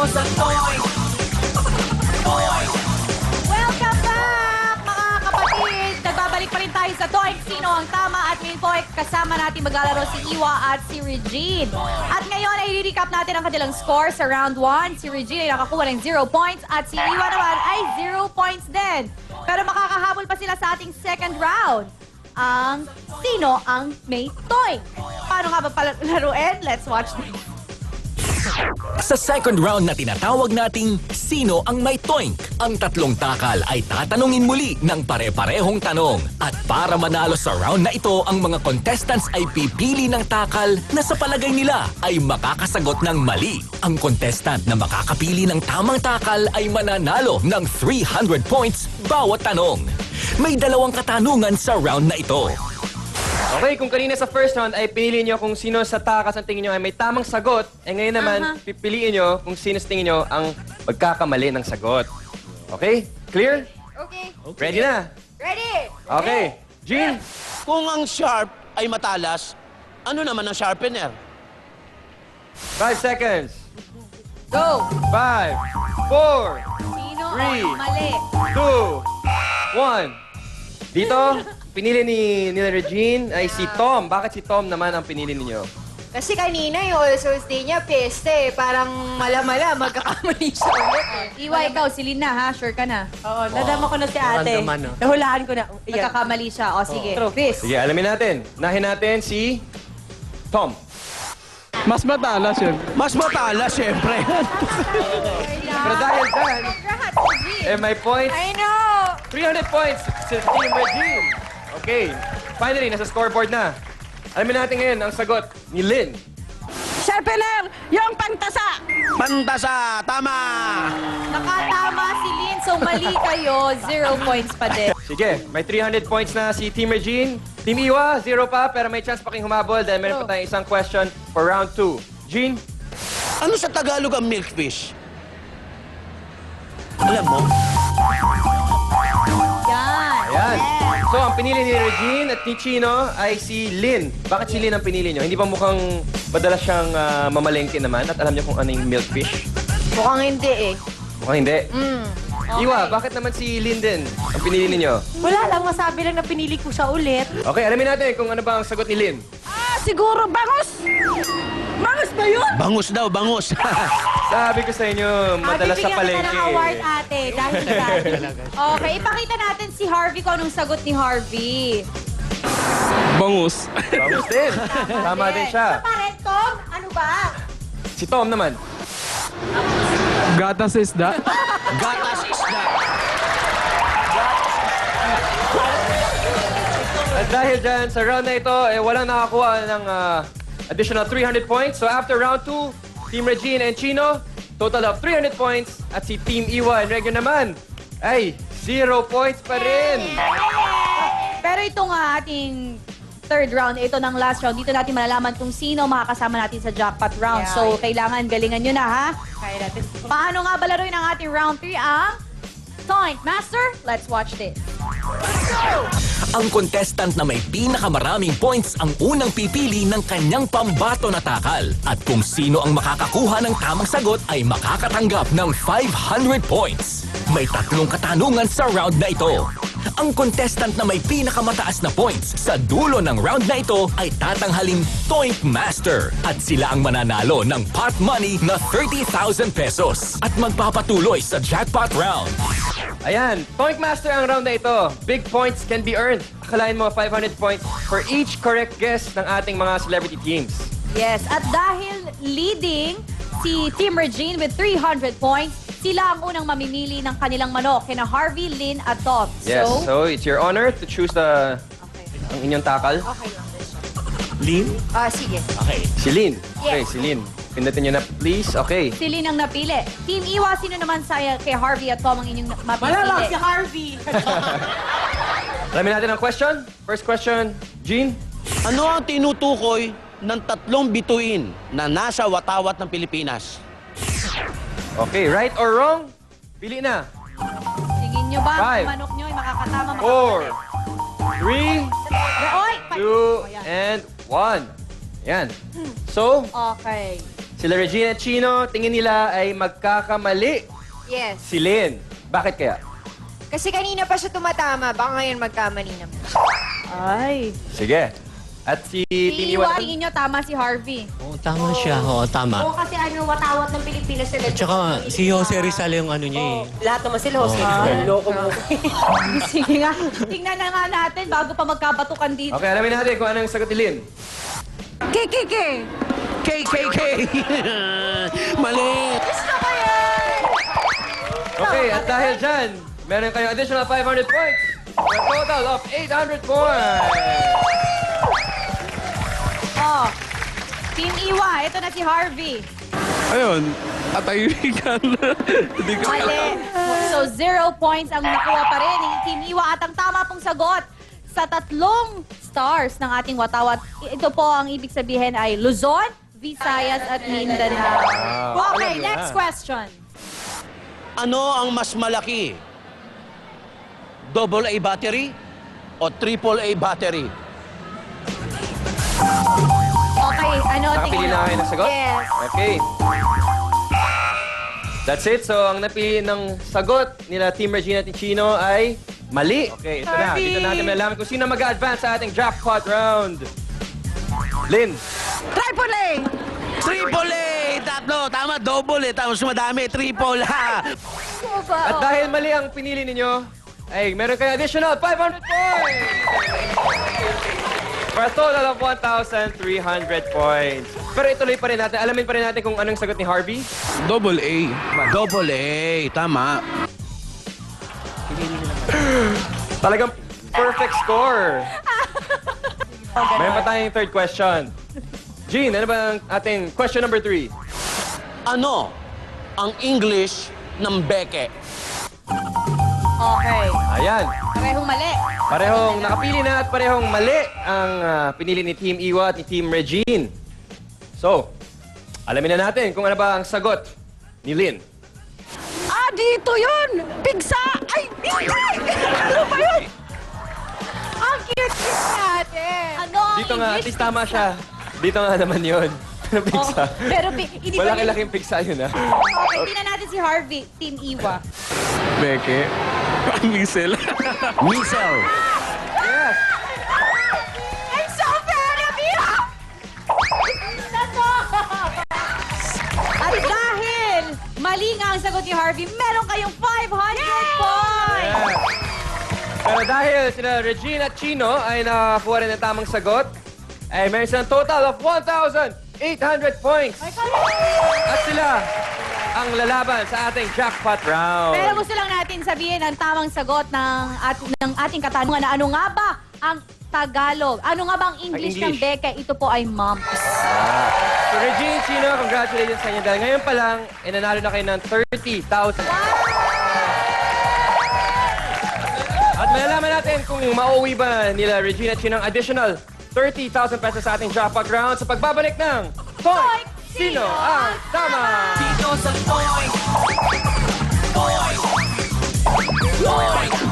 sa Toink! Toink! Welcome back, mga kapatid! Nagbabalik pa rin tayo sa Toink. Sino ang tama? At ngayon po ay kasama natin maglalaro si Iwa at si Regine. At ngayon ay i-recap natin ang kanilang score sa round 1. Si Regine ay nakakuha ng 0 points at si Iwa naman ay 0 points din. Pero makakahabol pa sila sa ating second round. Ang sino ang may Toink? Paano nga ba palaruin? Let's watch this. Sa second round na tinatawag nating Sino ang May Toink? Ang tatlong takal ay tatanungin muli ng pare-parehong tanong. At para manalo sa round na ito, ang mga contestants ay pipili ng takal na sa palagay nila ay makakasagot ng mali. Ang contestant na makakapili ng tamang takal ay mananalo ng 300 points bawat tanong. May dalawang katanungan sa round na ito. Okay, kung kanina sa first round ay pinili nyo kung sino sa takas ang tingin nyo ay may tamang sagot, eh ngayon naman, pipiliin nyo kung sino sa tingin nyo ang magkakamali ng sagot. Okay? Clear? Okay. Ready na? Ready? Okay. Jean? Kung ang sharp ay matalas, ano naman ang sharpener? 5 seconds. Go! 5, 4, Sino Three. ang mali? 2, 1. Dito, pinili ni Regine ay si Tom. Bakit si Tom naman ang pinili ninyo? Kasi kanina yung All Souls Day niya, peste. Parang mala-mala, magkakamali siya ulit. Iwa, ikaw, si Lina, ha? Sure ka na? Oo, nadama ko na si ate. Nahulaan ko na. Iyan. Nagkakamali siya. O, sige. Trophies. Sige, alamin natin. Nahin natin si Tom. Mas matalas yun. Mas matalas, syempre. Pero dahil dyan, Congrats, Regine! may points. I know! 300 points sa Team Regine. Okay. Finally, nasa scoreboard na. Alamin natin ngayon ang sagot ni Lynn. Sharpener! Yung pantasa! Pantasa, tama! Nakatama si Lynn, so mali kayo. 0 points pa din. Sige, may 300 points na si Team Regine. Team Iwa, 0 pa, pero may chance pa kayong humabol dahil meron pa tayong isang question for round 2. Jean? Ano sa Tagalog ang milkfish? Alam mo? Yan. Ayan. So, ang pinili ni Regine at ni Chino ay si Lynn. Bakit si Lynn ang pinili nyo? Hindi ba mukhang madalas siyang mamalengke naman at alam niyo kung ano yung milkfish? Mukhang hindi eh. Mukhang hindi. Iwa, bakit naman si Lynn din ang pinili ninyo? Wala lang, masabi lang na pinili ko siya ulit. Okay, alamin natin kung ano ba ang sagot ni Lynn. Siguro, bangus! Bangus ba yun? Bangus daw, bangus. Sabi ko sa inyo, madalas sa Bibigyan kita palengke. ng award, ate. Dahil dyan. Okay, ipakita natin si Harvey kung anong sagot ni Harvey. Bangus. Bangus din. Tama din siya. Sa pare, Tom, ano ba? Si Tom naman. Gatas sa isda. Gatas isda. At dahil dyan, sa round na ito, walang nakakuha ng additional 300 points. So after round 2, Team Regine and Chino, total of 300 points. At si Team Iwa and Regyo naman, ay 0 points pa rin. Pero ito nga ating third round, ito ng last round. Dito natin malalaman kung sino makakasama natin sa jackpot round. Yeah. So, kailangan galingan nyo na, ha? Kaya natin. Paano nga balaruin ang ating round 3 ang Toink Master? Let's watch this. Ang contestant na may pinakamaraming points ang unang pipili ng kanyang pambato na takal. At kung sino ang makakakuha ng tamang sagot ay makakatanggap ng 500 points. May tatlong katanungan sa round na ito. Ang contestant na may pinakamataas na points sa dulo ng round na ito ay tatanghaling Toink Master. At sila ang mananalo ng pot money na 30,000 pesos. At magpapatuloy sa jackpot round. Ayan, Toink Master ang round na ito. Big points can be earned. Akalain mo 500 points for each correct guess ng ating mga celebrity teams. Yes, at dahil leading si Team Regine with 300 points, sila ang unang mamimili ng kanilang manok, kina Harvey, Lynn, at Tom. Yes, so it's your honor to choose ang inyong takal. Okay lang. Lin? Sige. Okay. Si Lynn. Okay, Yes. si Lynn. Pindutin nyo na please. Okay. Si Lynn ang napili. Team Iwa, sino naman kay Harvey at Tom ang inyong mapipili? Wala lang si Harvey. Alamin natin ang question. First question, Jean. Ano ang tinutukoy ng tatlong bituin na nasa watawat ng Pilipinas? Okay, right or wrong? Pili na. Tingin nyo ba Five. ang manok nyo ay makakatama 4, 3, Oy! 2, and 1. Yan. So, Okay. Sila Regina at Chino, tingin nila ay magkakamali Yes. si Lynn. Bakit kaya? Kasi kanina pa siya tumatama. Baka ngayon magkamali naman. Ay. Sige. At si Team Si Iwa Iwa, naman, tingin nyo, tama si Harvey. Oo, tama siya. Oo, tama. Oo, kasi watawat ng Pilipinas sila. At saka, si Jose Rizal yung ano niya eh. Lahat naman sila, Jose. Loko mo. Sige nga, tingnan na nga natin bago pa magkabatukan dito. Okay, alamin natin kung anong sagot ni Lynn. KKK! KKK! Mali! Gusto ko yan! Okay, at dahil dyan, meron kayong additional 500 points. For a total of 800 points. Oh, Team Iwa, ito na si Harvey. Ayun, atayukan. Hindi ko Mali. So, 0 points ang nakuha pa rin ni Team Iwa. At ang tama pong sagot sa 3 stars ng ating watawat, ito po ang ibig sabihin ay Luzon, Visayas at Mindanao. Okay, next question. Ano ang mas malaki? AA battery o AAA battery? Okay, ano Nakapili tingin na mo? kayo ng sagot? Yes. Okay. That's it. So, ang napili ng sagot nila Team Regina at Chino ay mali. Okay, ito na. Dito natin malalaman kung sino mag-advance sa ating jackpot round. Lynn. Triple AAA! Tatlo! Tama, double eh. Tapos madami, triple ha! At dahil mali ang pinili ninyo, ay meron kayo additional 500 points! For a total of 1,300 points. Pero ituloy pa rin natin. Alamin pa rin natin kung anong sagot ni Harvey. AA. Double A, tama. Talagang perfect score. Meron pa tayong third question. Jean, ano ba ang ating question number 3? Ano ang English ng beke? Okay, Ayan. parehong mali. Parehong nakapili na at parehong mali ang pinili ni Team Iwa at ni Team Regine. So, alamin na natin kung ano ba ang sagot ni Lynn. Ah, dito yun! Pigsa! Ay, ano ba yun? Ang cute natin! Ano ang Dito nga, at English least tama pigsa? siya. Dito nga naman yun. Pigsa. Oh, pero hindi pa yun. Malaki-laking pigsa yun, ha? Okay, tingnan natin si Harvey, Team Iwa. Beke. Misil. Missile. Yes! I'm so proud of you! At dahil mali nga ang sagot ni Harvey, meron kayong 500 points! Yes. Pero dahil sila Regine at Chino ay nakakuha rin ng tamang sagot, ay meron silang total of 1,800 points. At sila ang lalaban sa ating jackpot round. Pero gusto lang natin sabihin ang tamang sagot ng ating katanungan na ano nga ba ang Tagalog? Ano nga ba ang English ng English. Beke? Ito po ay mumps. So Regine, Chino, congratulations sa inyo dahil ngayon pa lang, nanalo na kayo ng 30,000. At malalaman natin kung mauwi ba nila Regina at Chino ang additional 30,000 pesos sa ating jackpot round sa pagbabalik ng Point! Sino ang tama? Dito sa Point! Point! Point!